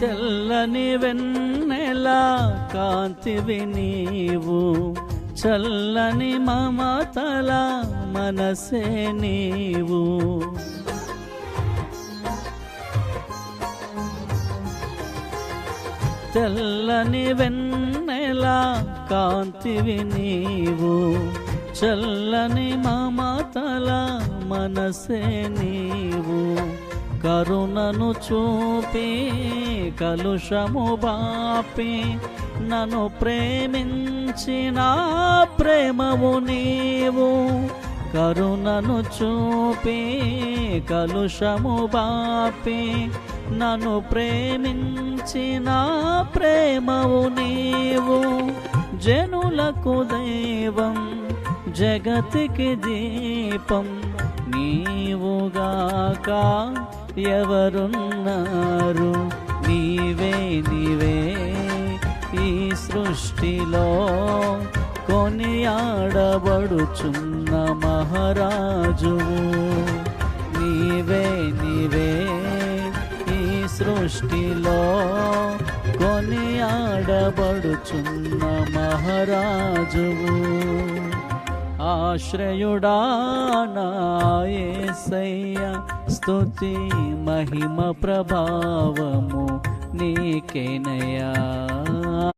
తెల్లని వెన్నెల కాంతివి నీవు, చల్లని మమతల మనసే నీవు. తెల్లని వెన్నెల కాంతివి నీవు, చల్లని మమతల మనసే నీవు. కరుణను చూపి కలుషము బాపి నన్ను ప్రేమించిన ప్రేమవు నీవు. కరుణను చూపి కలుషము బాపి నన్ను ప్రేమించిన ప్రేమవు నీవు. జనులకు దైవం జగతికి దీపం నీవుగాక ఎవరున్నారు. నీవే నీవే ఈ సృష్టిలో కొనియాడబడుచున్న మహారాజువు. నీవే నీవే ఈ సృష్టిలో కొనియాడబడుచున్న మహారాజువు. ఆశ్రయుడా నా యేసయ్య, స్తుతి మహిమ ప్రభావము నీకేనయ్యా.